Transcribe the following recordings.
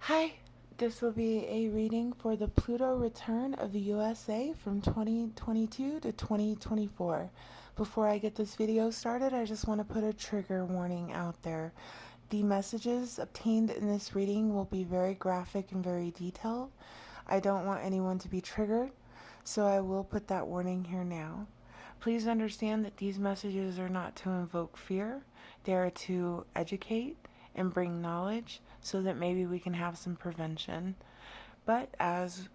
Hi, this will be a reading for the Pluto return of the USA from 2022 to 2024. Before I get this video started, I just want to put a trigger warning out there. The messages obtained in this reading will be very graphic and very detailed. I don't want anyone to be triggered, so I will put that warning here now. Please understand that these messages are not to invoke fear, they are to educate and bring knowledge so that maybe we can have some prevention. But as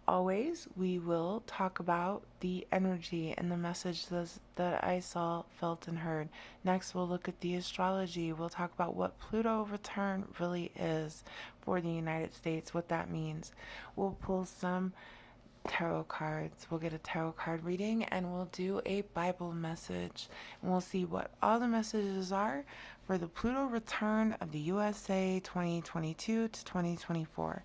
always, we will talk about the energy and the messages that I saw, felt, and heard. Next, we'll look at the astrology. We'll talk about what Pluto return really is for the United States, what that means. We'll pull some tarot cards. We'll get a tarot card reading and we'll do a Bible message. And we'll see what all the messages are for the Pluto return of the USA 2022 to 2024.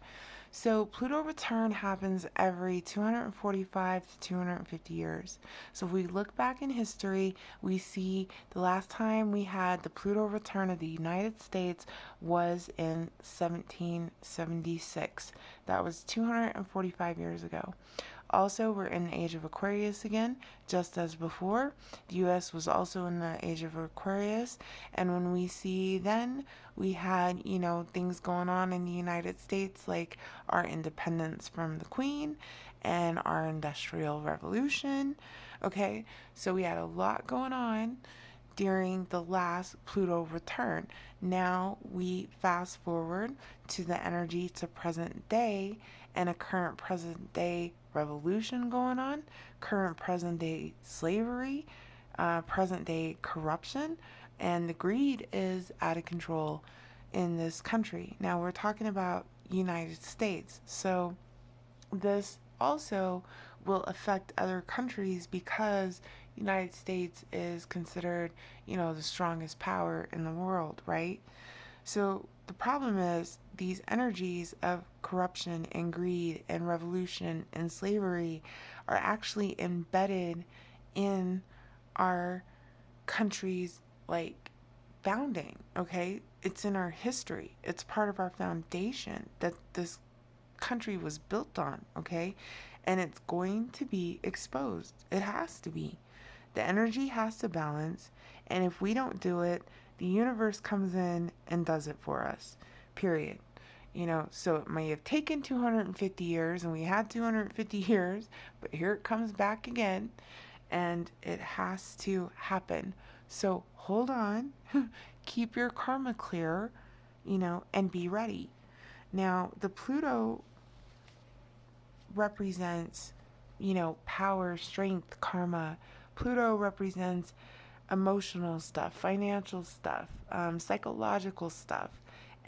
So Pluto return happens every 245 to 250 years. So if we look back in history, we see the last time we had the Pluto return of the United States was in 1776. That was 245 years ago. Also, we're in the age of Aquarius again, just as before. The US was also in the age of Aquarius. And when we see then, we had, things going on in the United States like our independence from the Queen and our Industrial Revolution. Okay, so we had a lot going on during the last Pluto return. Now we fast forward to the energy to present day and a current present day revolution going on, current present day slavery, present day corruption, and the greed is out of control in this country. Now we're talking about United States. So this also will affect other countries because United States is considered, the strongest power in the world, right? So the problem is these energies of corruption and greed and revolution and slavery are actually embedded in our country's like founding, okay? It's in our history. It's part of our foundation that this country was built on, okay? And it's going to be exposed. It has to be. The energy has to balance, and if we don't do it, the universe comes in and does it for us. Period. So it may have taken 250 years, and we had 250 years, but here it comes back again, and it has to happen. So hold on, keep your karma clear, and be ready. Now, the Pluto represents, power, strength, karma. Pluto represents emotional stuff, financial stuff, psychological stuff.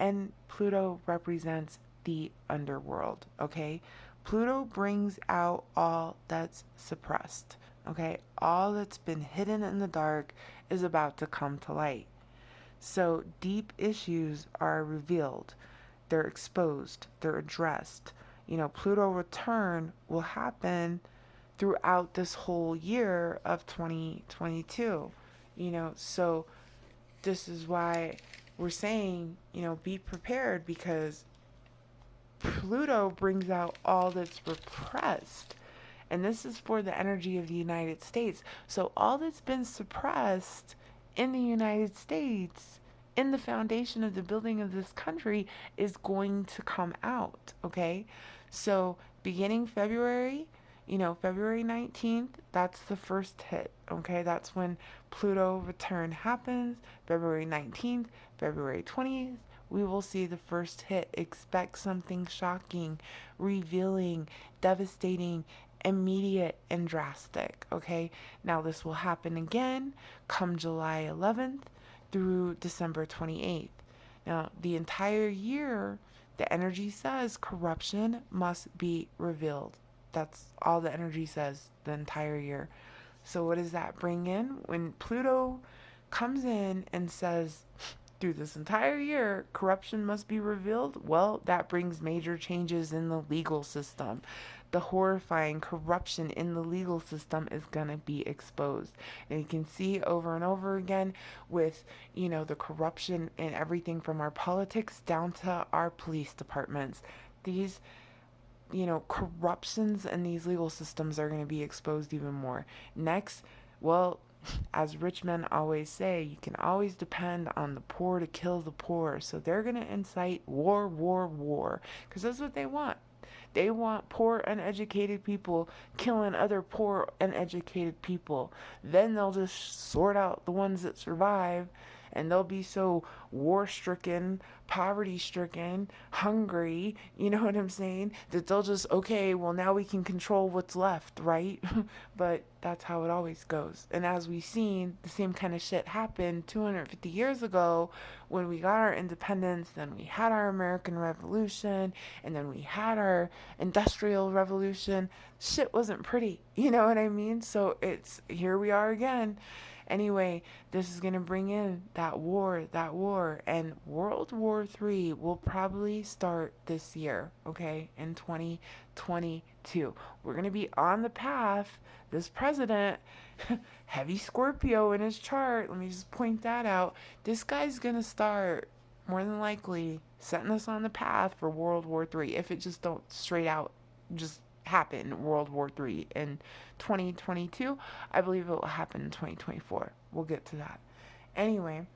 And Pluto represents the underworld, okay? Pluto brings out all that's suppressed, okay? All that's been hidden in the dark is about to come to light. So deep issues are revealed, they're exposed, they're addressed. Pluto return will happen throughout this whole year of 2022. So this is why we're saying, be prepared because Pluto brings out all that's repressed. And this is for the energy of the United States. So all that's been suppressed in the United States, in the foundation of the building of this country, is going to come out. Okay? So beginning February, February 19th, that's the first hit. Okay? That's when Pluto return happens. February 19th, February 20th, we will see the first hit. Expect something shocking, revealing, devastating, immediate, and drastic. Okay, now this will happen again come July 11th through December 28th. Now, the entire year, the energy says corruption must be revealed. That's all the energy says the entire year. So, what does that bring in? When Pluto comes in and says through this entire year, corruption must be revealed. Well, that brings major changes in the legal system. The horrifying corruption in the legal system is going to be exposed. And you can see over and over again with, the corruption in everything from our politics down to our police departments. These corruptions in these legal systems are going to be exposed even more. Next, well, as rich men always say, you can always depend on the poor to kill the poor. So they're going to incite war, war, war, because that's what they want. They want poor, uneducated people killing other poor, uneducated people. Then they'll just sort out the ones that survive, and they'll be so war stricken, poverty stricken, hungry, you know what I'm saying? That they'll just, okay, well, now we can control what's left, right? But that's how it always goes. And as we've seen, the same kind of shit happened 250 years ago when we got our independence, then we had our American Revolution, and then we had our Industrial Revolution. Shit wasn't pretty, you know what I mean? So it's, here we are again. Anyway, this is going to bring in that war, and World War III will probably start this year, okay, in 2022. We're going to be on the path. This president, heavy Scorpio in his chart, let me just point that out. This guy's going to start, more than likely, setting us on the path for World War III, if it just don't straight out just happen, World War III in 2022. I believe it will happen in 2024. We'll get to that. Anyway,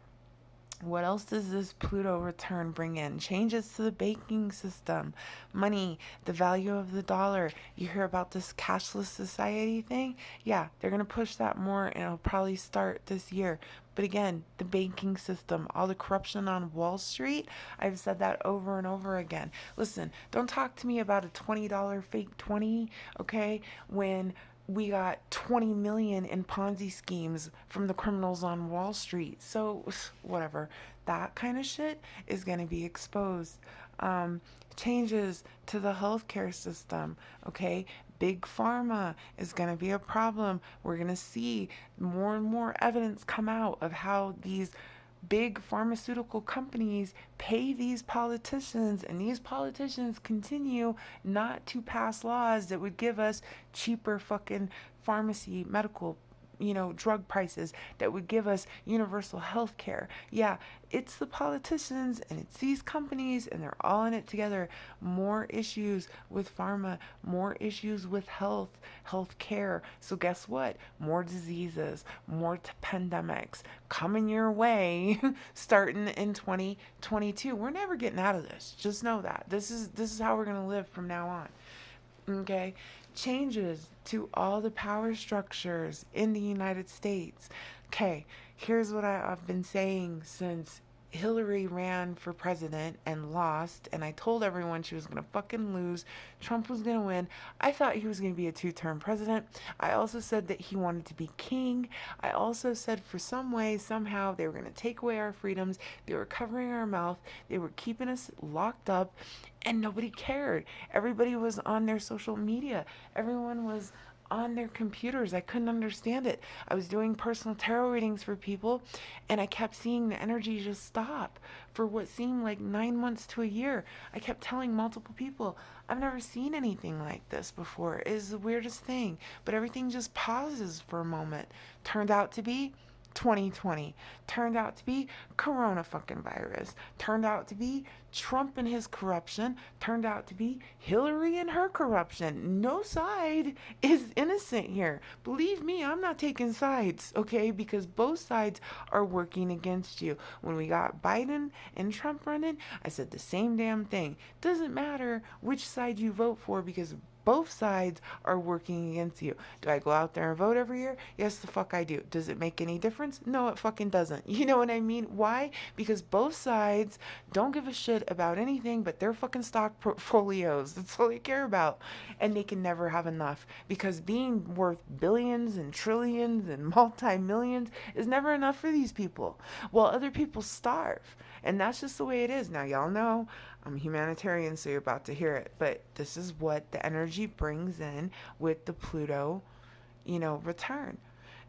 what else does this Pluto return bring in? Changes to the banking system, money, the value of the dollar. You hear about this cashless society thing? Yeah, they're going to push that more, and it'll probably start this year. But again, the banking system, all the corruption on Wall Street, I've said that over and over again. Listen, don't talk to me about a $20 fake 20, okay, when we got 20 million in Ponzi schemes from the criminals on Wall Street. So whatever, that kind of shit is going to be exposed. Changes to the healthcare system, okay? Big pharma is going to be a problem. We're going to see more and more evidence come out of how these big pharmaceutical companies pay these politicians, and these politicians continue not to pass laws that would give us cheaper fucking pharmacy, medical, drug prices, that would give us universal health care. Yeah, it's the politicians and it's these companies, and they're all in it together. More issues with pharma, more issues with health care. So guess what? More diseases, more pandemics coming your way starting in 2022. We're never getting out of this. Just know that. This is how we're going to live from now on. Okay? Changes to all the power structures in the United States. Okay, here's what I've been saying since Hillary ran for president and lost, and I told everyone she was going to fucking lose. Trump was going to win. I thought he was going to be a two-term president. I also said that he wanted to be king. I also said for some way, somehow, they were going to take away our freedoms. They were covering our mouth. They were keeping us locked up, and nobody cared. Everybody was on their social media. Everyone was on their computers. I couldn't understand it. I was doing personal tarot readings for people, and I kept seeing the energy just stop for what seemed like 9 months to a year. I kept telling multiple people, I've never seen anything like this before. It is the weirdest thing. But everything just pauses for a moment. Turned out to be 2020. Turned out to be corona fucking virus. Turned out to be Trump and his corruption. Turned out to be Hillary and her corruption. No side is innocent here. Believe me, I'm not taking sides, okay? Because both sides are working against you. When we got Biden and Trump running, I said the same damn thing. Doesn't matter which side you vote for, because both sides are working against you. Do I go out there and vote every year? Yes, the fuck I do. Does it make any difference? No, it fucking doesn't. You know what I mean? Why? Because both sides don't give a shit about anything but their fucking stock portfolios. That's all they care about. And they can never have enough, because being worth billions and trillions and multi-millions is never enough for these people, while other people starve. And that's just the way it is. Now, y'all know I'm a humanitarian, so you're about to hear it. But this is what the energy brings in with the Pluto, return.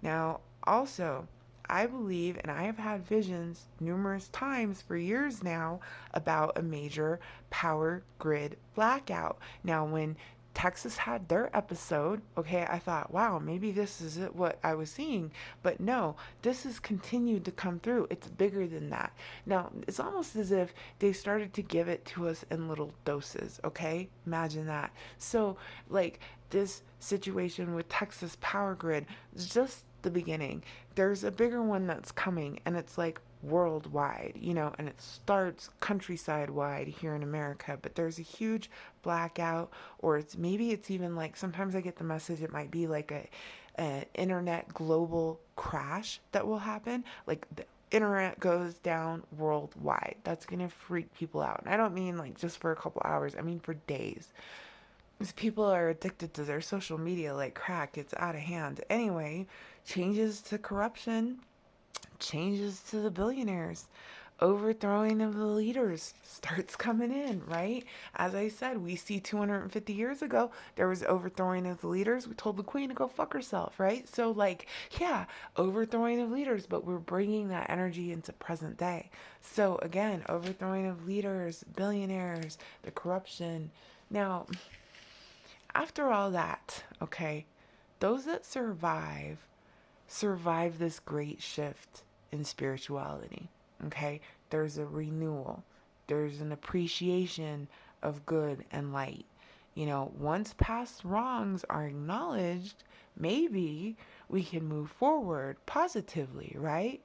Now, also, I believe, and I have had visions numerous times for years now about a major power grid blackout. Now, when Texas had their episode, okay, I thought, wow, maybe this is it, what I was seeing. But no, this has continued to come through. It's bigger than that. Now, it's almost as if they started to give it to us in little doses, okay? Imagine that. So, like, this situation with Texas power grid is just the beginning. There's a bigger one that's coming, and it's like worldwide, and it starts countryside wide here in America, but there's a huge blackout, or it's even like, sometimes I get the message it might be like a internet global crash that will happen, like the internet goes down worldwide. That's gonna freak people out, and I don't mean like just for a couple hours, I mean for days. Because people are addicted to their social media like crack. It's out of hand. Anyway, changes to corruption, changes to the billionaires, overthrowing of the leaders starts coming in, right? As I said, we see 250 years ago, there was overthrowing of the leaders. We told the queen to go fuck herself, right? So, like, yeah, overthrowing of leaders, but we're bringing that energy into present day. So, again, overthrowing of leaders, billionaires, the corruption. Now, after all that, okay, those that survive this great shift in spirituality. Okay, there's a renewal, there's an appreciation of good and light. Once past wrongs are acknowledged, maybe we can move forward positively, right?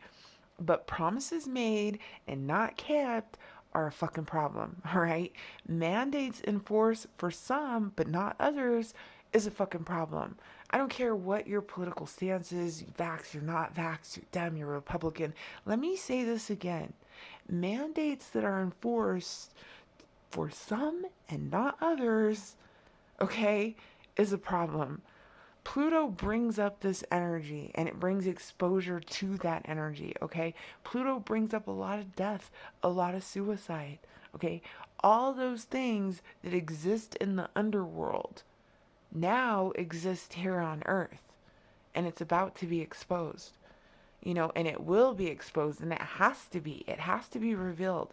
But promises made and not kept are a fucking problem, all right? Mandates enforced for some but not others is a fucking problem. I don't care what your political stance is, you vax, you're not vax, you're Dem, you're Republican. Let me say this again. Mandates that are enforced for some and not others, okay, is a problem. Pluto brings up this energy and it brings exposure to that energy, okay? Pluto brings up a lot of death, a lot of suicide, okay? All those things that exist in the underworld now exist here on Earth, and it's about to be exposed, and it will be exposed, and it has to be revealed.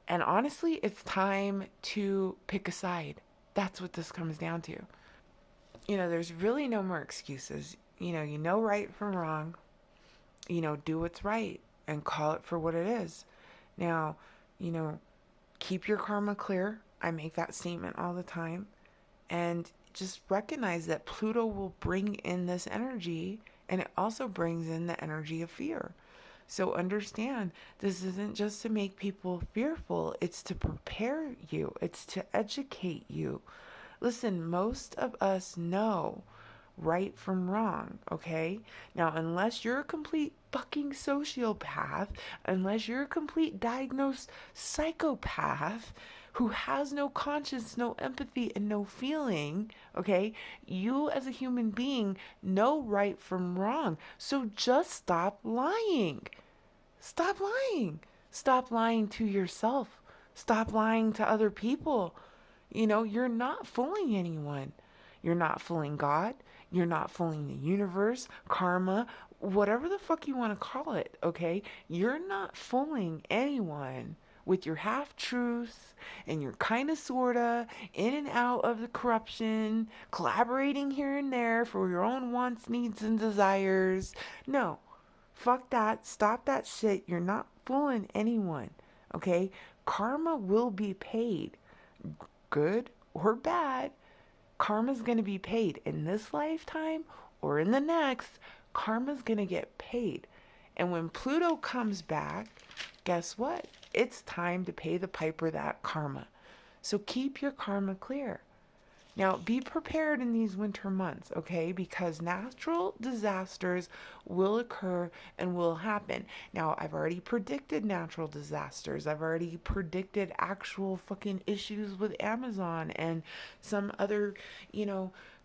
And honestly, it's time to pick a side. That's what this comes down to. There's really no more excuses. You know right from wrong. Do what's right and call it for what it is. Now, you know, keep your karma clear. I make that statement all the time. And just recognize that Pluto will bring in this energy, and it also brings in the energy of fear. So understand, this isn't just to make people fearful, it's to prepare you, it's to educate you. Listen, most of us know right from wrong, okay? Now, unless you're a complete fucking sociopath, unless you're a complete diagnosed psychopath who has no conscience, no empathy, and no feeling, okay? You as a human being know right from wrong. So just stop lying. Stop lying. Stop lying to yourself. Stop lying to other people. You're not fooling anyone. You're not fooling God. You're not fooling the universe, karma, whatever the fuck you want to call it, okay? You're not fooling anyone with your half truths and your kind of sorta in and out of the corruption, collaborating here and there for your own wants, needs, and desires. No, fuck that. Stop that shit. You're not fooling anyone, okay? Karma will be paid, good or bad. Karma's going to be paid in this lifetime or in the next. Karma's going to get paid. And when Pluto comes back, guess what? It's time to pay the piper that karma. So keep your karma clear. Now, be prepared in these winter months, okay? Because natural disasters will occur and will happen. Now, I've already predicted natural disasters. I've already predicted actual fucking issues with Amazon and some other,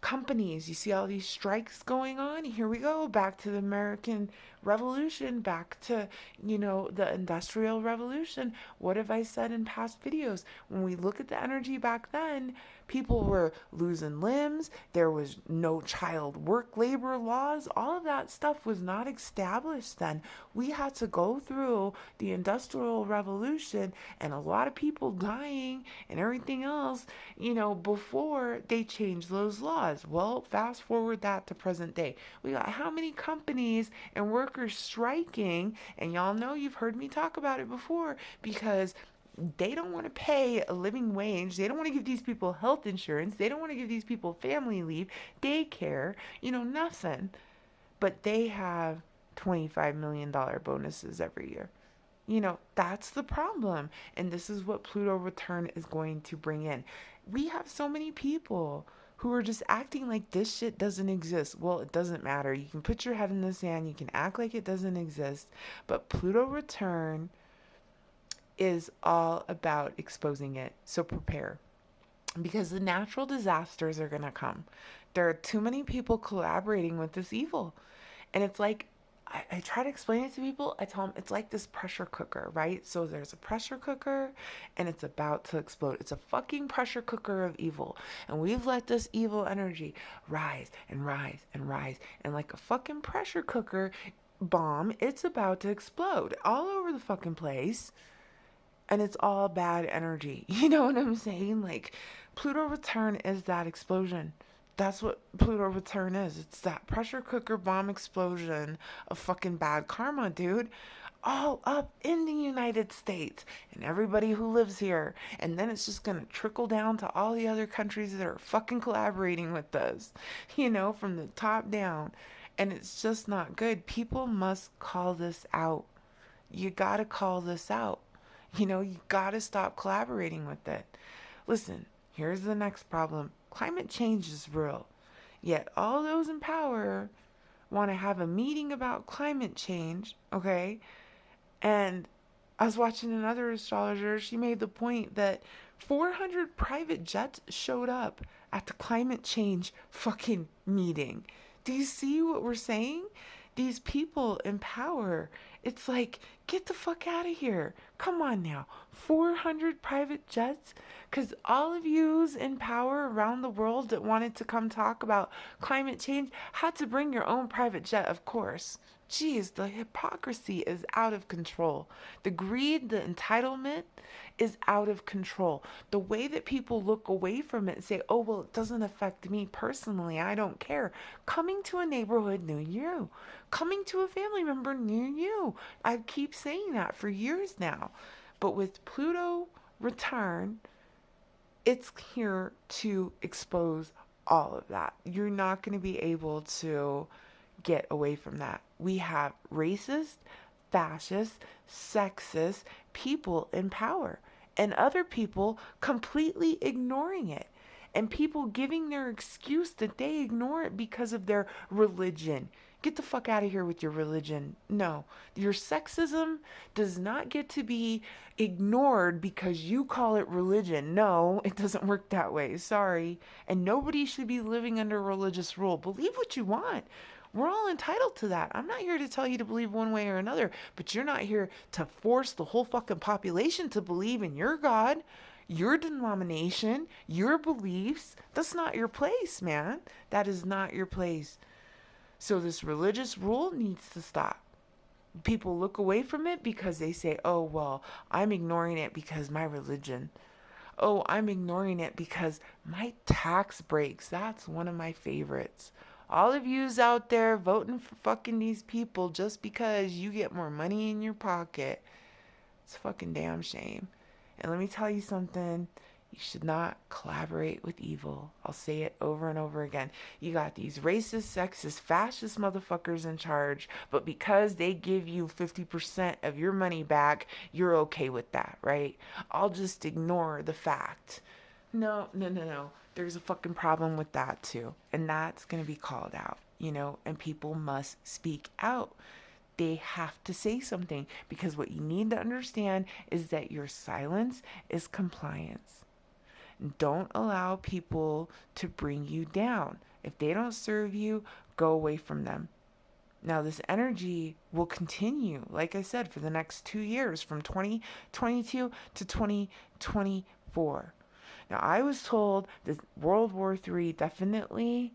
Companies, you see all these strikes going on. Here we go, back to the American Revolution, back to, the Industrial Revolution. What have I said in past videos? When we look at the energy back then, people were losing limbs. There was no child work labor laws. All of that stuff was not established then. We had to go through the Industrial Revolution and a lot of people dying and everything else, before they changed those laws. Well, fast forward that to present day. We got how many companies and workers striking, and y'all know you've heard me talk about it before, because they don't want to pay a living wage. They don't want to give these people health insurance. They don't want to give these people family leave, daycare, nothing. But they have $25 million bonuses every year. That's the problem. And this is what Pluto return is going to bring in. We have so many people who are just acting like this shit doesn't exist. Well, it doesn't matter. You can put your head in the sand. You can act like it doesn't exist. But Pluto return is all about exposing it. So prepare, because the natural disasters are going to come. There are too many people collaborating with this evil. And it's like, I try to explain it to people. I tell them it's like this pressure cooker, right? So there's a pressure cooker and it's about to explode. It's a fucking pressure cooker of evil. And we've let this evil energy rise and rise and rise. And like a fucking pressure cooker bomb, it's about to explode all over the fucking place. And it's all bad energy. You know what I'm saying? Like, Pluto return is that explosion. That's what Pluto return is. It's that pressure cooker bomb explosion of fucking bad karma, dude. All up in the United States and everybody who lives here. And then it's just going to trickle down to all the other countries that are fucking collaborating with us, from the top down. And it's just not good. People must call this out. You got to call this out. You gotta stop collaborating with it. Listen, here's the next problem. Climate change is real. Yet all those in power want to have a meeting about climate change, okay? And I was watching another astrologer. She made the point that 400 private jets showed up at the climate change fucking meeting. Do you see what we're saying? These people in power, it's like, get the fuck out of here. Come on now. 400 private jets? Because all of yous in power around the world that wanted to come talk about climate change had to bring your own private jet, of course. Geez, the hypocrisy is out of control. The greed, the entitlement is out of control. The way that people look away from it and say, oh, well, it doesn't affect me personally. I don't care. Coming to a neighborhood near you. Coming to a family member near you. I keep saying that for years now. But with Pluto return, it's here to expose all of that. You're not going to be able to get away from that. We have racist, fascist, sexist people in power and other people completely ignoring it. And people giving their excuse that they ignore it because of their religion. Get the fuck out of here with your religion. No, your sexism does not get to be ignored because you call it religion. No, it doesn't work that way. Sorry. And nobody should be living under religious rule. Believe what you want. We're all entitled to that. I'm not here to tell you to believe one way or another, but you're not here to force the whole fucking population to believe in your God, your denomination, your beliefs. That's not your place, man. That is not your place. So this religious rule needs to stop. People look away from it because they say, oh, well, I'm ignoring it because my religion. Oh, I'm ignoring it because my tax breaks. That's one of my favorites. All of yous out there voting for fucking these people just because you get more money in your pocket. It's a fucking damn shame. And let me tell you something. You should not collaborate with evil. I'll say it over and over again. You got these racist, sexist, fascist motherfuckers in charge, but because they give you 50% of your money back, you're okay with that, right? I'll just ignore the fact. No. There's a fucking problem with that too. And that's going to be called out, and people must speak out. They have to say something, because what you need to understand is that your silence is compliance. Don't allow people to bring you down. If they don't serve you, go away from them. Now, this energy will continue, like I said, for the next 2 years, from 2022 to 2024. Now, I was told that World War III definitely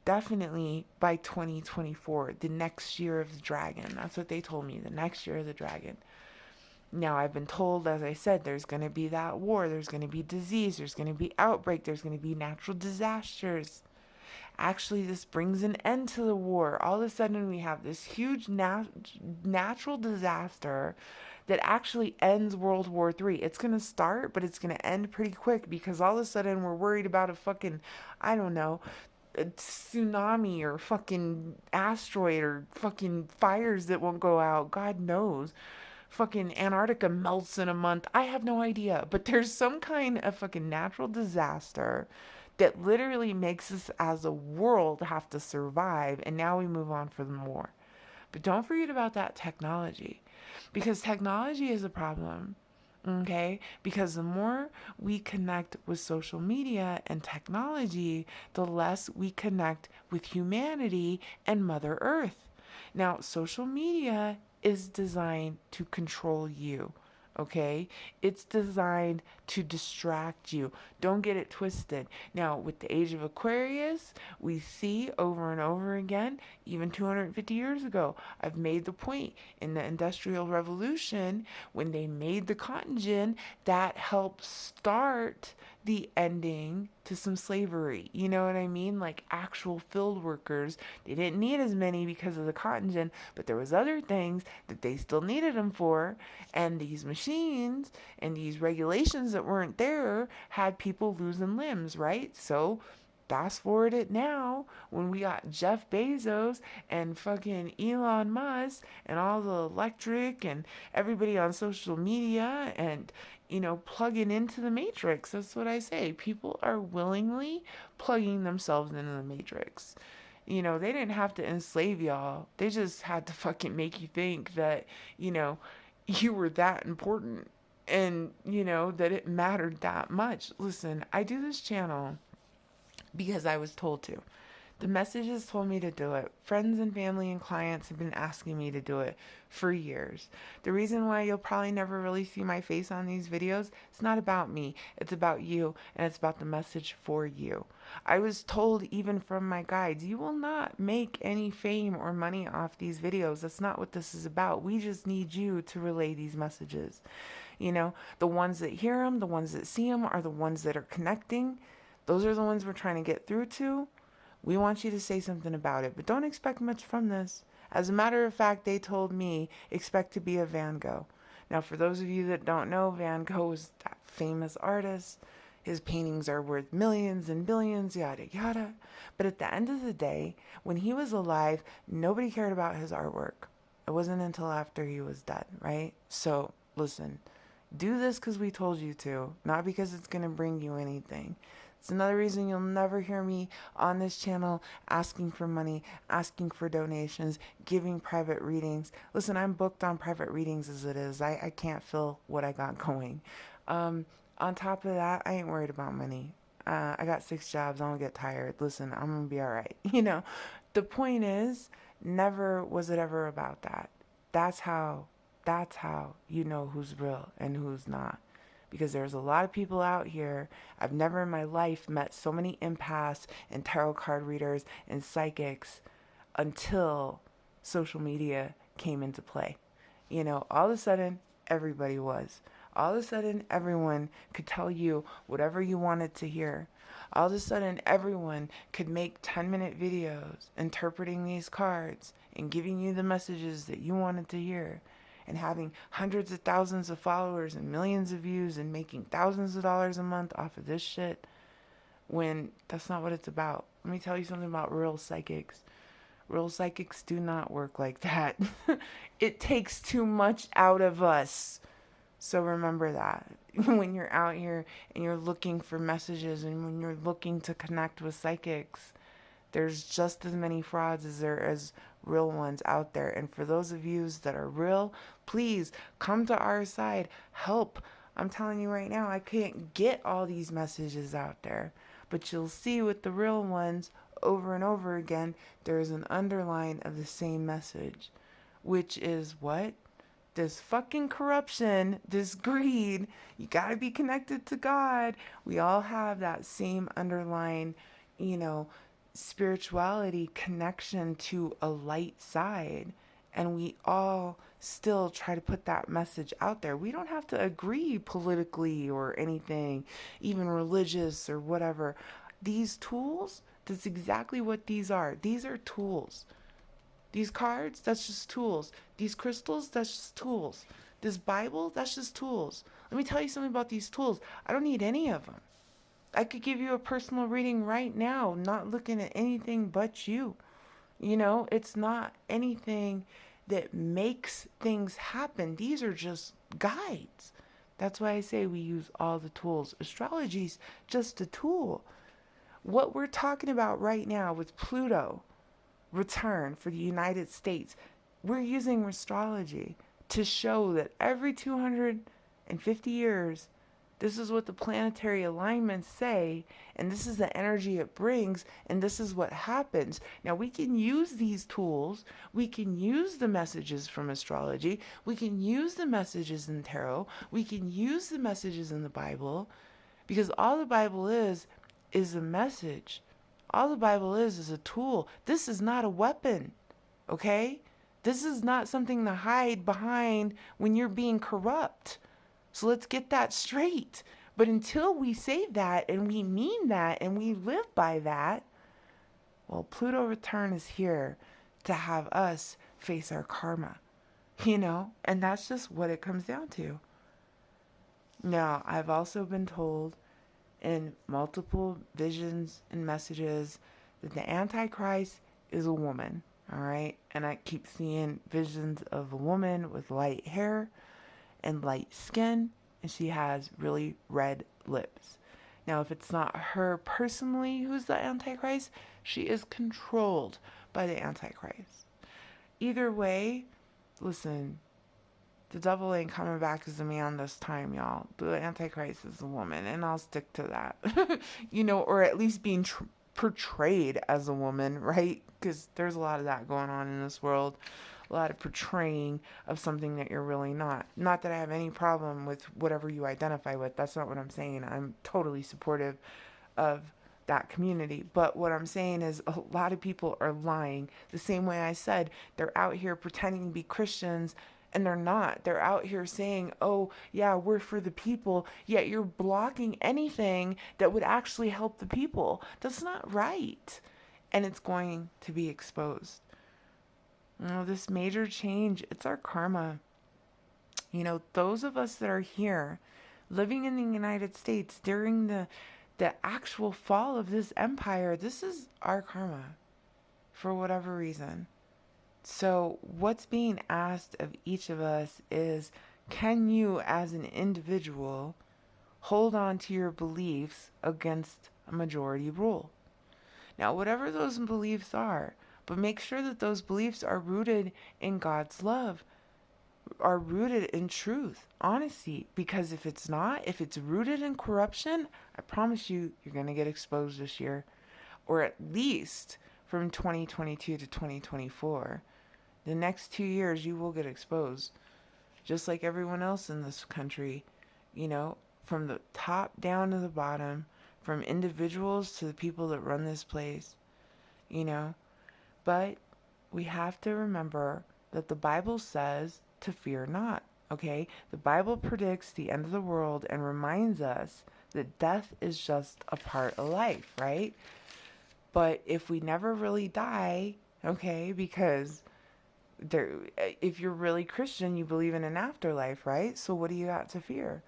by 2024, the next year of the dragon. That's what they told me, the next year of the dragon. Now, I've been told, as I said, there's going to be that war, there's going to be disease, there's going to be outbreak, there's going to be natural disasters. Actually, this brings an end to the war. All of a sudden, we have this huge natural disaster that actually ends World War III. It's going to start, but it's going to end pretty quick because all of a sudden we're worried about a fucking, I don't know, a tsunami or fucking asteroid or fucking fires that won't go out. God knows. Fucking Antarctica melts in a month. I have no idea. But there's some kind of fucking natural disaster that literally makes us as a world have to survive. And now we move on for the more. But don't forget about that technology, because technology is a problem. Okay? Because the more we connect with social media and technology, the less we connect with humanity and Mother Earth. Now, social media is designed to control you. Okay? It's designed to distract you. Don't get it twisted. Now, with the age of Aquarius, we see over and over again, even 250 years ago, I've made the point in the Industrial Revolution, when they made the cotton gin, that helped start the ending to some slavery. You know what I mean? Like actual field workers, they didn't need as many because of the cotton gin, but there was other things that they still needed them for. And these machines and these regulations that weren't there had people losing limbs, right? So fast forward it now, when we got Jeff Bezos and fucking Elon Musk and all the electric and everybody on social media and, plugging into the matrix. That's what I say. People are willingly plugging themselves into the matrix. They didn't have to enslave y'all. They just had to fucking make you think that, you were that important and, that it mattered that much. Listen, I do this channel because I was told to. The messages told me to do it. Friends and family and clients have been asking me to do it for years. The reason why you'll probably never really see my face on these videos, it's not about me. It's about you, and it's about the message for you. I was told even from my guides, you will not make any fame or money off these videos. That's not what this is about. We just need you to relay these messages. The ones that hear them, the ones that see them are the ones that are connecting. Those are the ones we're trying to get through to. We want you to say something about it, but don't expect much from this. As a matter of fact, they told me, expect to be a Van Gogh. Now, for those of you that don't know, Van Gogh was that famous artist. His paintings are worth millions and billions, yada, yada. But at the end of the day, when he was alive, nobody cared about his artwork. It wasn't until after he was dead, right? So, listen, do this because we told you to, not because it's going to bring you anything. It's another reason you'll never hear me on this channel asking for money, asking for donations, giving private readings. Listen, I'm booked on private readings as it is. I can't fill what I got going. On top of that, I ain't worried about money. I got 6 jobs. I don't get tired. Listen, I'm going to be all right. The point is, never was it ever about that. That's how you know who's real and who's not. Because there's a lot of people out here. I've never in my life met so many empaths and tarot card readers and psychics until social media came into play. All of a sudden, everybody was. All of a sudden, everyone could tell you whatever you wanted to hear. All of a sudden, everyone could make 10-minute videos interpreting these cards and giving you the messages that you wanted to hear. And having hundreds of thousands of followers and millions of views and making thousands of dollars a month off of this shit, when that's not what it's about. Let me tell you something about real psychics. Real psychics do not work like that. It takes too much out of us. So remember that. When you're out here and you're looking for messages and when you're looking to connect with psychics, there's just as many frauds as there is real ones out there. And for those of you that are real, please come to our side. Help. I'm telling you right now, I can't get all these messages out there. But you'll see with the real ones, over and over again, there is an underline of the same message, which is what? This fucking corruption, this greed. You got to be connected to God. We all have that same underlying, you know, spirituality connection to a light side. And we all still try to put that message out there. We don't have to agree politically or anything, even religious or whatever. These tools, that's exactly what these are. These are tools. These cards, that's just tools. These crystals, that's just tools. This Bible, that's just tools. Let me tell you something about these tools. I don't need any of them. I could give you a personal reading right now, not looking at anything but you. You know, it's not anything that makes things happen. These are just guides. That's why I say we use all the tools. Astrology's just a tool. What we're talking about right now with Pluto return for the United States, we're using astrology to show that every 250 years, this is what the planetary alignments say, and this is the energy it brings, and this is what happens. Now, we can use these tools, we can use the messages from astrology, we can use the messages in tarot, we can use the messages in the Bible, because all the Bible is a message. All the Bible is a tool. This is not a weapon, okay? This is not something to hide behind when you're being corrupt. So let's get that straight. But until we say that and we mean that and we live by that, well, Pluto return is here to have us face our karma, you know? And that's just what it comes down to. Now, I've also been told in multiple visions and messages that the Antichrist is a woman, all right? And I keep seeing visions of a woman with light hair and light skin, and she has really red lips. Now, if it's not her personally who's the Antichrist, she is controlled by the Antichrist. Either way, listen, the devil ain't coming back as a man this time, y'all. The Antichrist is a woman, and I'll stick to that. You know, or at least being portrayed as a woman, right? Because there's a lot of that going on in this world. A lot of portraying of something that you're really not. Not that I have any problem with whatever you identify with. That's not what I'm saying. I'm totally supportive of that community. But what I'm saying is a lot of people are lying. The same way I said, they're out here pretending to be Christians, and they're not. They're out here saying, oh, yeah, we're for the people, yet you're blocking anything that would actually help the people. That's not right. And it's going to be exposed. You know, this major change, it's our karma. You know, those of us that are here living in the United States during the actual fall of this empire, this is our karma for whatever reason. So what's being asked of each of us is, can you as an individual hold on to your beliefs against a majority rule? Now, whatever those beliefs are, but make sure that those beliefs are rooted in God's love, are rooted in truth, honesty. Because if it's not, if it's rooted in corruption, I promise you, you're going to get exposed this year. Or at least from 2022 to 2024. The next 2 years, you will get exposed. Just like everyone else in this country, you know, from the top down to the bottom, from individuals to the people that run this place, you know. But we have to remember that the Bible says to fear not, okay? The Bible predicts the end of the world and reminds us that death is just a part of life, right? But if we never really die, okay, because if you're really Christian, you believe in an afterlife, right? So what do you got to fear?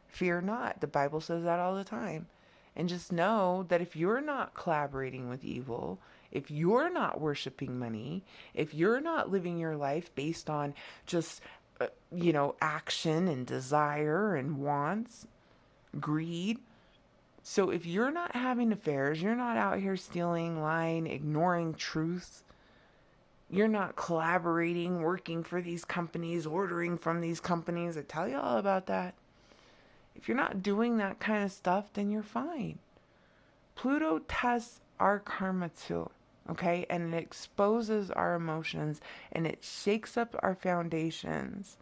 Fear not. The Bible says that all the time. And just know that if you're not collaborating with evil, if you're not worshiping money, if you're not living your life based on just, action and desire and wants, greed. So if you're not having affairs, you're not out here stealing, lying, ignoring truth, you're not collaborating, working for these companies, ordering from these companies. I tell you all about that. If you're not doing that kind of stuff, then you're fine. Pluto tests our karma too. Okay, and it exposes our emotions and it shakes up our foundations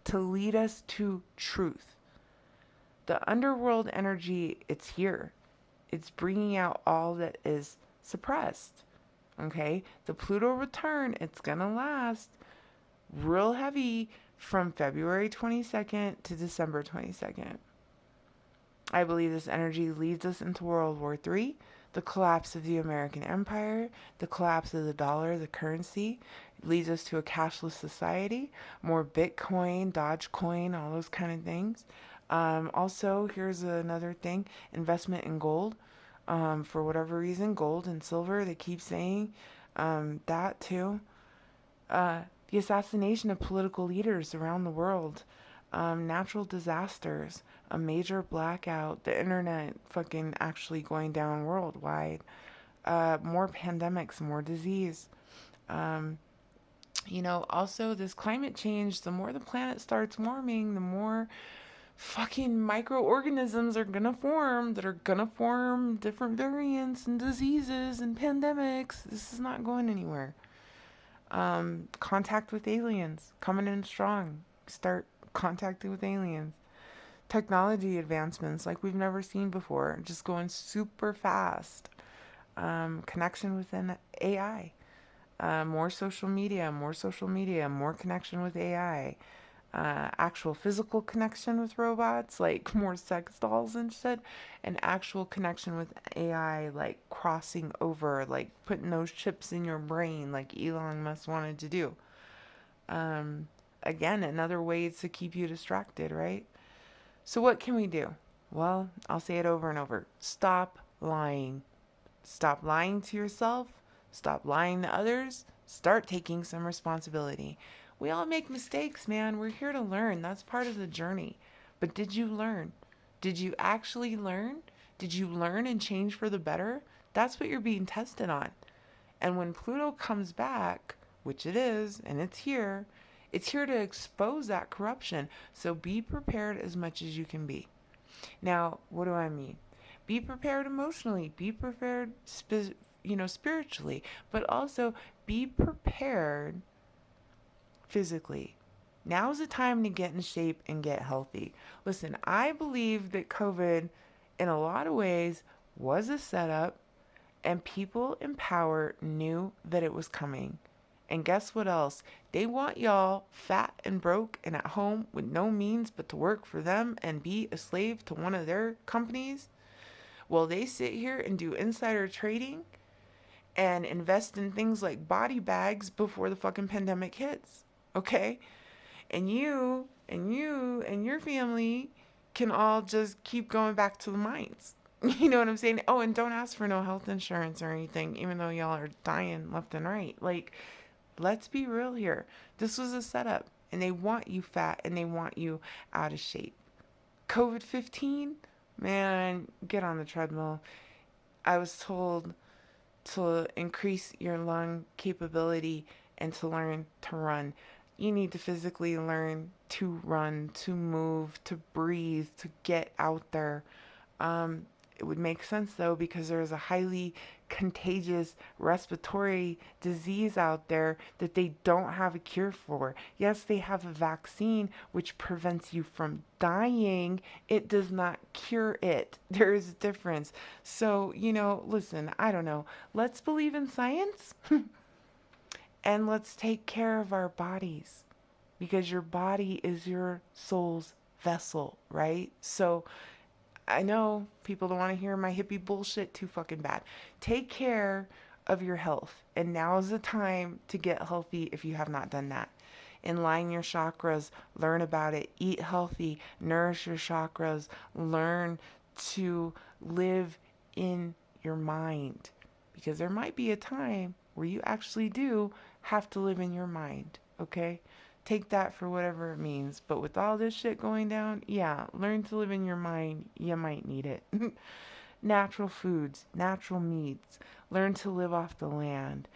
to lead us to truth. The underworld energy, it's here. It's bringing out all that is suppressed. Okay, the Pluto return, it's gonna last real heavy from February 22nd to December 22nd. I believe this energy leads us into World War III, the collapse of the American Empire, the collapse of the dollar, the currency. It leads us to a cashless society, more Bitcoin, Dogecoin, all those kind of things. Also, here's another thing, investment in gold. For whatever reason, gold and silver, they keep saying that too. The assassination of political leaders around the world, natural disasters, a major blackout, the internet fucking actually going down worldwide, more pandemics, more disease. Um, also this climate change, the more the planet starts warming, the more fucking microorganisms are gonna form that are gonna form different variants and diseases and pandemics. This is not going anywhere. Contact with aliens coming in strong. Start contacting with aliens. Technology advancements like we've never seen before, just going super fast. Connection within AI. More social media, more connection with AI. Actual physical connection with robots, like more sex dolls and shit, and actual connection with AI, like crossing over, like putting those chips in your brain, like Elon Musk wanted to do. Um, Again, another way to keep you distracted, right? So, what can we do? Well, I'll say it over and over. Stop lying. Stop lying to yourself. Stop lying to others. Start taking some responsibility. We all make mistakes, man. We're here to learn. That's part of the journey. But did you learn? Did you actually learn? Did you learn and change for the better? That's what you're being tested on. And when Pluto comes back, which it is, and it's here to expose that corruption. So be prepared as much as you can be. Now, what do I mean? Be prepared emotionally, be prepared spiritually, but also be prepared physically. Now's the time to get in shape and get healthy. Listen, I believe that COVID, in a lot of ways, was a setup, and people in power knew that it was coming. And guess what else? They want y'all fat and broke and at home with no means but to work for them and be a slave to one of their companies. Well, they sit here and do insider trading and invest in things like body bags before the fucking pandemic hits. Okay? And your family can all just keep going back to the mines. You know what I'm saying? Oh, and don't ask for no health insurance or anything, even though y'all are dying left and right. Like, let's be real here. This was a setup, and they want you fat and they want you out of shape. COVID 15, man, get on the treadmill. I was told to increase your lung capability and to learn to run. You need to physically learn to run, to move, to breathe, to get out there. It would make sense though because there's a highly contagious respiratory disease out there that they don't have a cure for. Yes, they have a vaccine which prevents you from dying. It does not cure it. There is a difference. So, listen, I don't know. Let's believe in science and let's take care of our bodies because your body is your soul's vessel, right? So, I know people don't want to hear my hippie bullshit too fucking bad. Take care of your health. And now is the time to get healthy if you have not done that. Align your chakras, learn about it, eat healthy, nourish your chakras, learn to live in your mind. Because there might be a time where you actually do have to live in your mind, okay? Take that for whatever it means. But with all this shit going down, yeah, learn to live in your mind. You might need it. Natural foods, natural meats. Learn to live off the land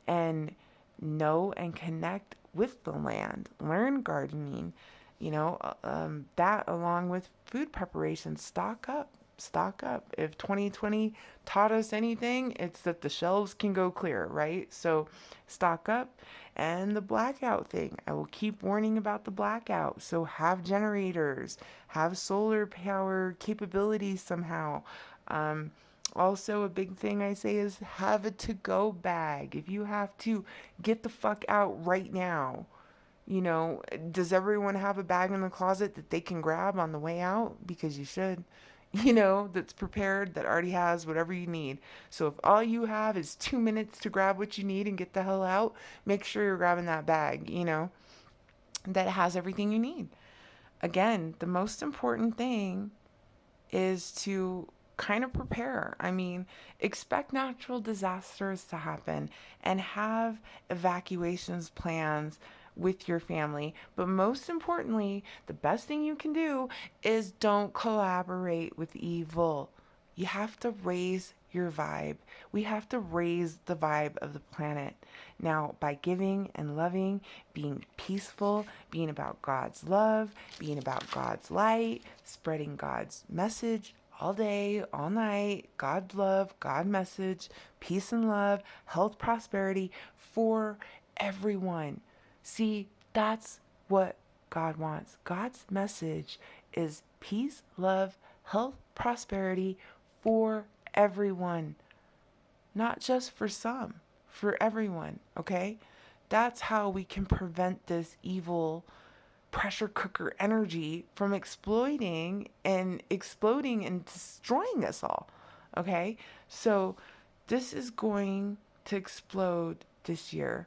and know and connect with the land. Learn gardening, that along with food preparation. Stock up. Stock up. If 2020 taught us anything, it's that the shelves can go clear, right? So stock up. And the blackout thing, I will keep warning about the blackout. So have generators, have solar power capabilities somehow. Also, a big thing I say is have a to go bag. If you have to, get the fuck out right now. You know, does everyone have a bag in the closet that they can grab on the way out? Because you should. You know, that's prepared, that already has whatever you need. So if all you have is 2 minutes to grab what you need and get the hell out, make sure you're grabbing that bag, you know, that has everything you need. Again, the most important thing is to kind of prepare. I mean, expect natural disasters to happen and have evacuations plans with your family. But most importantly, the best thing you can do is don't collaborate with evil. You have to raise your vibe. We have to raise the vibe of the planet. Now, by giving and loving, being peaceful, being about God's love, being about God's light, spreading God's message all day, all night, God love, God message, peace and love, health, prosperity for everyone. See, that's what God wants. God's message is peace, love, health, prosperity for everyone, not just for some, for everyone, okay? That's how we can prevent this evil pressure cooker energy from exploiting and exploding and destroying us all, okay? So this is going to explode this year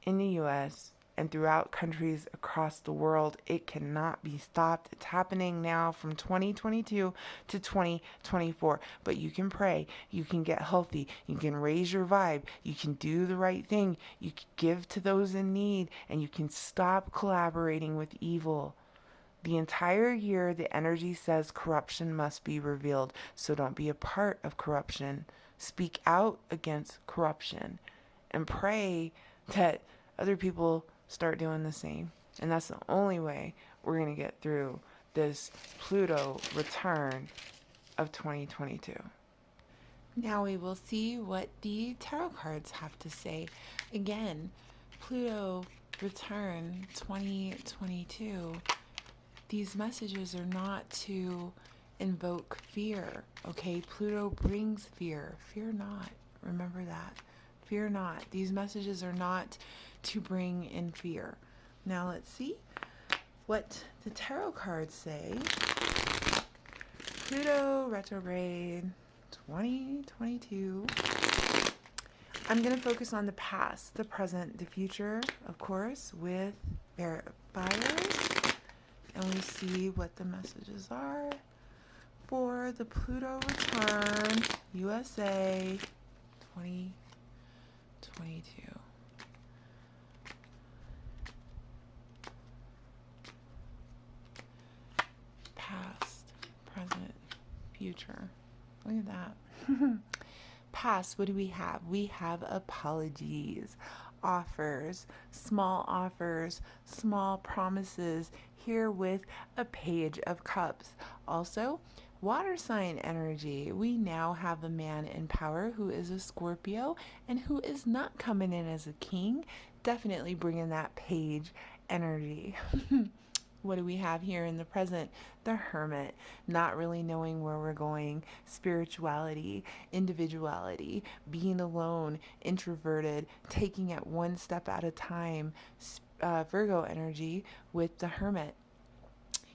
in the US and throughout countries across the world. It cannot be stopped. It's happening now from 2022 to 2024. But you can pray, you can get healthy, you can raise your vibe, you can do the right thing, you can give to those in need, and you can stop collaborating with evil. The entire year, the energy says corruption must be revealed. So don't be a part of corruption. Speak out against corruption and pray that other people start doing the same. And that's the only way we're going to get through this Pluto return of 2022. Now we will see what the tarot cards have to say. Again, Pluto return 2022. These messages are not to invoke fear, okay? Pluto brings fear. Fear not. Remember that. Fear not. These messages are not to bring in fear. Now let's see what the tarot cards say. Pluto retrograde 2022. I'm going to focus on the past, the present, the future, of course, with verifiers. And we see what the messages are for the Pluto return, USA 2022. Past, present, future. Look at that. Past, what do we have? We have apologies, offers, small promises, here with a Page of Cups. Also, water sign energy. We now have a man in power who is a Scorpio and who is not coming in as a king, definitely bringing that page energy. What do we have here in the present? The Hermit, not really knowing where we're going, spirituality, individuality, being alone, introverted, taking it one step at a time, Virgo energy with the Hermit.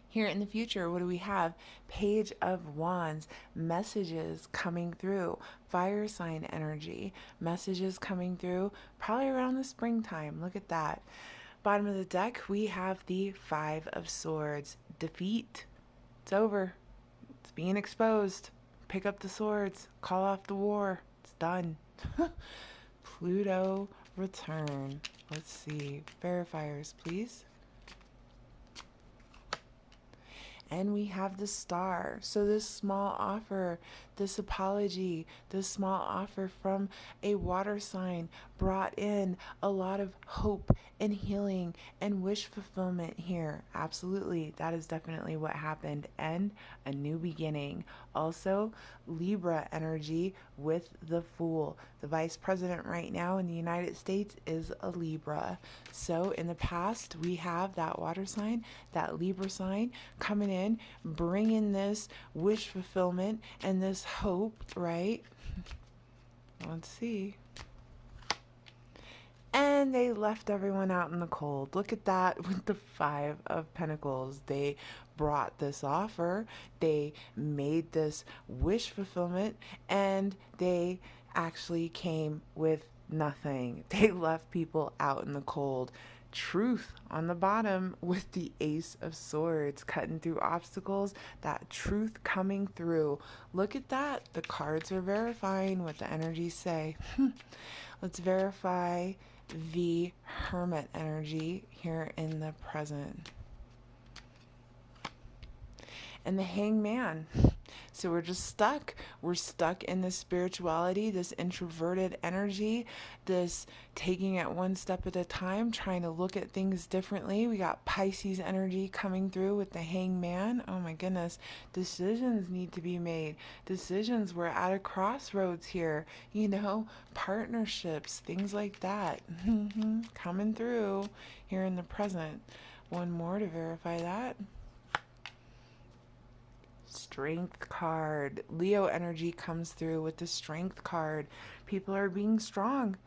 Here in the future, what do we have? Page of Wands, messages coming through, fire sign energy, messages coming through, probably around the springtime. Look at that. Bottom of the deck, we have the Five of Swords. Defeat. It's over. It's being exposed. Pick up the swords. Call off the war. It's done. Pluto return. Let's see. Verifiers, please. And we have the Star. So this small offer, this apology, this small offer from a water sign brought in a lot of hope and healing and wish fulfillment here. Absolutely. That is definitely what happened. And a new beginning. Also, Libra energy with the Fool. The vice president right now in the United States is a Libra. So in the past, we have that water sign, that Libra sign coming in, bringing this wish fulfillment and this hope, right? Let's see. And they left everyone out in the cold. Look at that with the Five of Pentacles. They brought this offer, they made this wish fulfillment, and they actually came with nothing. They left people out in the cold. Truth on the bottom with the Ace of Swords, cutting through obstacles, that truth coming through. Look at that. The cards are verifying what the energies say. Let's verify the Hermit energy here in the present. And the Hangman. So we're just stuck. We're stuck in this spirituality, this introverted energy, this taking it one step at a time, trying to look at things differently. We got Pisces energy coming through with the Hangman. Oh my goodness. Decisions need to be made. Decisions. We're at a crossroads here. You know, partnerships, things like that. Coming through here in the present. One more to verify that. Strength card. Leo energy comes through with the Strength card. People are being strong.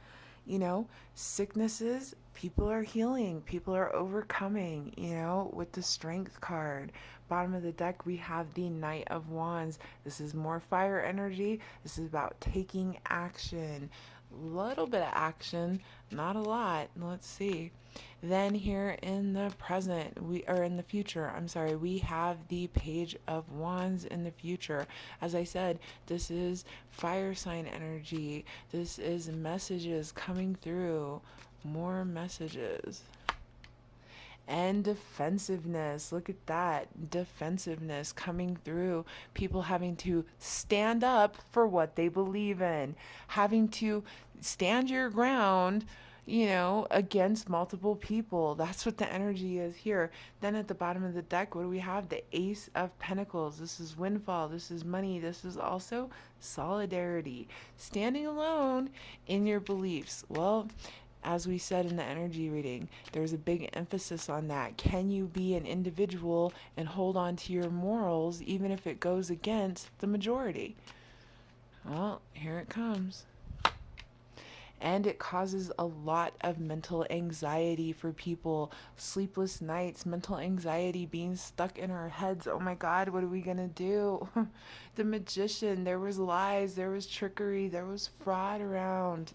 You know, sicknesses, people are healing. People are overcoming, you know, with the Strength card. Bottom of the deck, we have the Knight of Wands. This is more fire energy. This is about taking action. A little bit of action, not a lot. Let's see. Then here in the present, in the future, we have the Page of Wands in the future. As I said, this is fire sign energy. This is messages coming through. More messages. And defensiveness. Look at that. Defensiveness coming through. People having to stand up for what they believe in. Having to stand your ground, you know, against multiple people. That's what the energy is here. Then at the bottom of the deck, what do we have? The Ace of Pentacles. This is windfall. This is money. This is also solidarity. Standing alone in your beliefs. Well, as we said in the energy reading, there's a big emphasis on that. Can you be an individual and hold on to your morals even if it goes against the majority? Well, here it comes. And it causes a lot of mental anxiety for people. Sleepless nights, mental anxiety, being stuck in our heads. Oh my God, what are we going to do? The Magician, there was lies, there was trickery, there was fraud around.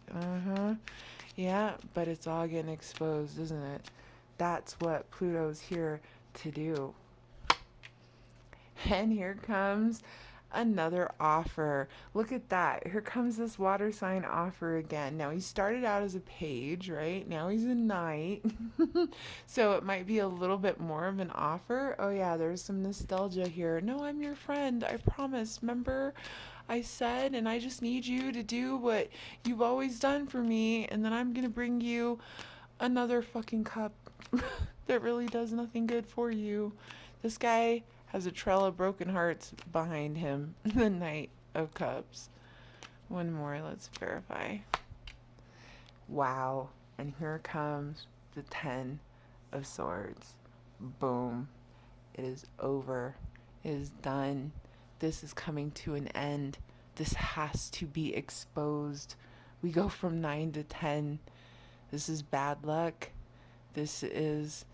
Yeah, but it's all getting exposed, isn't it? That's what Pluto's here to do. And here comes another offer. Look at that. Here comes this water sign offer again. Now he started out as a page, right? Now he's a knight. So it might be a little bit more of an offer. Oh yeah, there's some nostalgia here. No, I'm your friend. I promise. Remember I said, and I just need you to do what you've always done for me, and then I'm gonna bring you another fucking cup that really does nothing good for you. This guy has a trail of broken hearts behind him. The Knight of Cups. One more, let's verify. Wow. And here comes the Ten of Swords. Boom. It is over. It is done. This is coming to an end. This has to be exposed. We go from 9 to 10. This is bad luck. This is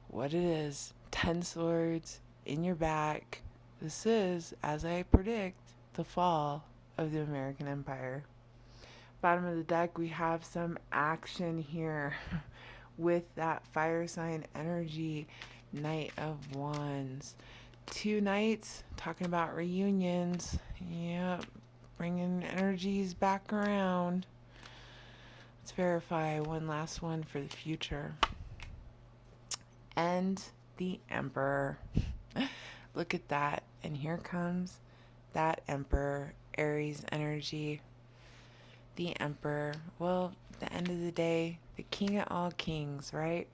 what it is. 10 swords in your back. This is, as I predict, the fall of the American Empire. Bottom of the deck, we have some action here with that fire sign energy. Knight of Wands. 2 knights, talking about reunions. Yep, bringing energies back around. Let's verify one last one for the future. And the Emperor. Look at that. And here comes that Emperor Aries energy, the Emperor. Well, at the end of the day, the king of all kings, right?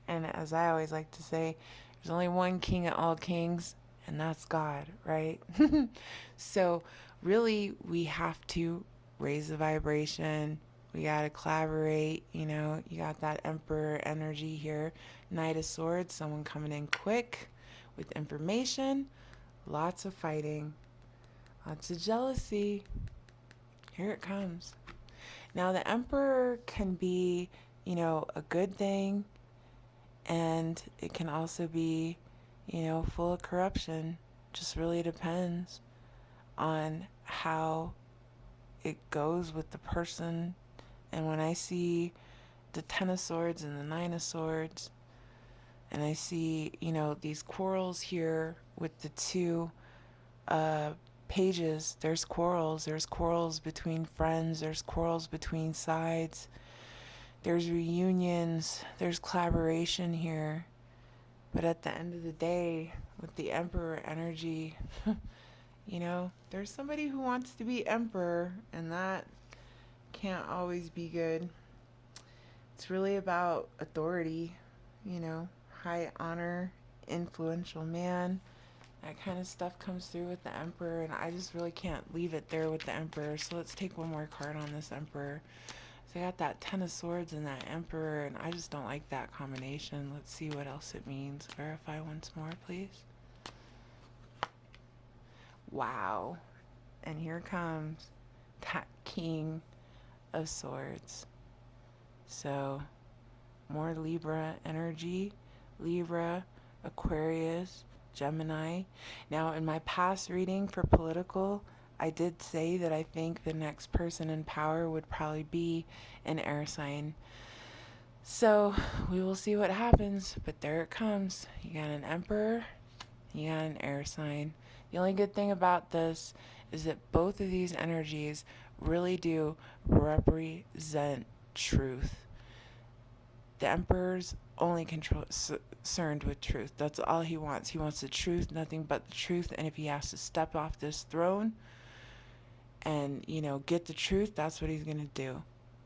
And as I always like to say, there's only one king of all kings, and that's God, right? So, really, we have to raise the vibration. We got to collaborate. You got that Emperor energy here. Knight of Swords, someone coming in quick with information. Lots of fighting, lots of jealousy. Here it comes. Now, the Emperor can be, a good thing, and it can also be, full of corruption. Just really depends on how it goes with the person. And when I see the Ten of Swords and the Nine of Swords, and I see, these quarrels here with the two pages, there's quarrels. There's quarrels between friends. There's quarrels between sides. There's reunions. There's collaboration here. But at the end of the day, with the Emperor energy, there's somebody who wants to be Emperor, and that can't always be good. It's really about authority, high honor, influential man. That kind of stuff comes through with the Emperor, and I just really can't leave it there with the Emperor. So let's take one more card on this Emperor. So I got that Ten of Swords and that Emperor, and I just don't like that combination. Let's see what else it means. Verify once more, please. Wow. And here comes that King of Swords. So, more Libra energy. Libra, Aquarius, Gemini. Now, in my past reading for political, I did say that I think the next person in power would probably be an air sign. So, we will see what happens, but there it comes. You got an Emperor, you got an air sign. The only good thing about this is that both of these energies really do represent truth. The Emperor's only concerned with truth. That's all he wants. He wants the truth, nothing but the truth. And if he has to step off this throne and, get the truth, that's what he's going to do.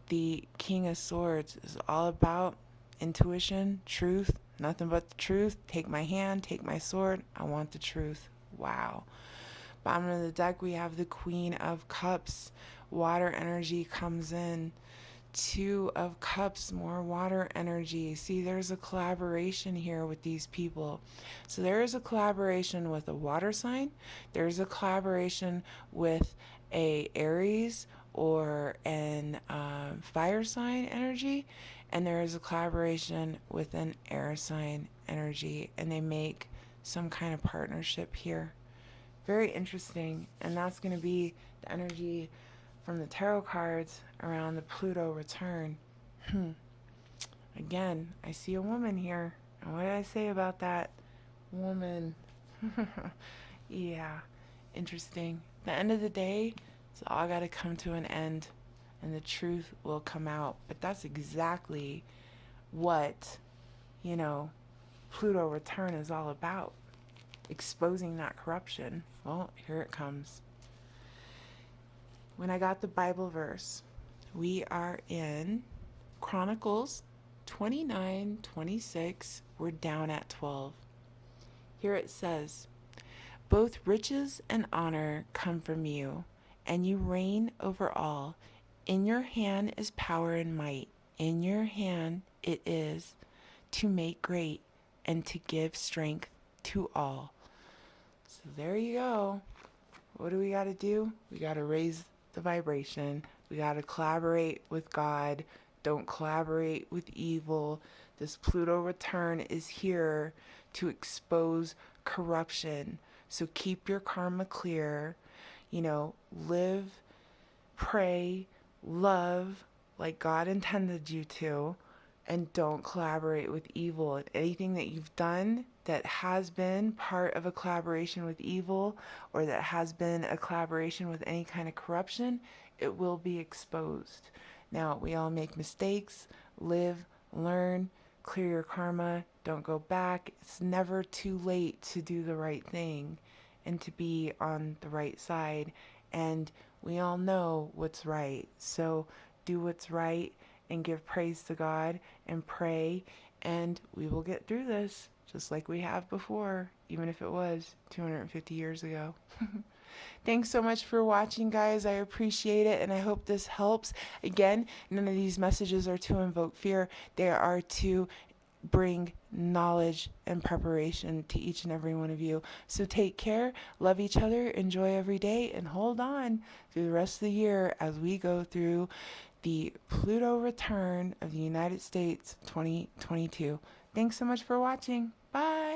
The King of Swords is all about intuition, truth, nothing but the truth. Take my hand, take my sword. I want the truth. Wow. Bottom of the deck, we have the Queen of Cups. Water energy comes in. Two of Cups, more water energy. See, there's a collaboration here with these people. So there is a collaboration with a water sign. There's a collaboration with a Aries or an fire sign energy. And there is a collaboration with an air sign energy. And they make some kind of partnership here. Very interesting. And that's going to be the energy from the tarot cards around the Pluto return. Again, I see a woman here. And what did I say about that woman? Yeah, interesting. At the end of the day, it's all got to come to an end and the truth will come out. But that's exactly what, Pluto return is all about. Exposing that corruption. Well, here it comes. When I got the Bible verse, we are in Chronicles 29:26. We're down at 12. Here it says, "Both riches and honor come from you, and you reign over all. In your hand is power and might. In your hand it is to make great and to give strength to all." So there you go. What do we got to do? We got to raise the vibration. We got to collaborate with God. Don't collaborate with evil. This Pluto return is here to expose corruption. So keep your karma clear. Live, pray, love like God intended you to, and don't collaborate with evil. And anything that you've done that has been part of a collaboration with evil, or that has been a collaboration with any kind of corruption, it will be exposed. Now, we all make mistakes. Live, learn, clear your karma, don't go back. It's never too late to do the right thing and to be on the right side and we all know what's right. So do what's right and give praise to God and pray, and we will get through this just like we have before, even if it was 250 years ago. Thanks so much for watching, guys. I appreciate it, and I hope this helps. Again, none of these messages are to invoke fear, they are to bring knowledge and preparation to each and every one of you. So take care, love each other, enjoy every day, and hold on through the rest of the year as we go through the Pluto return of the United States 2022. Thanks so much for watching. Bye.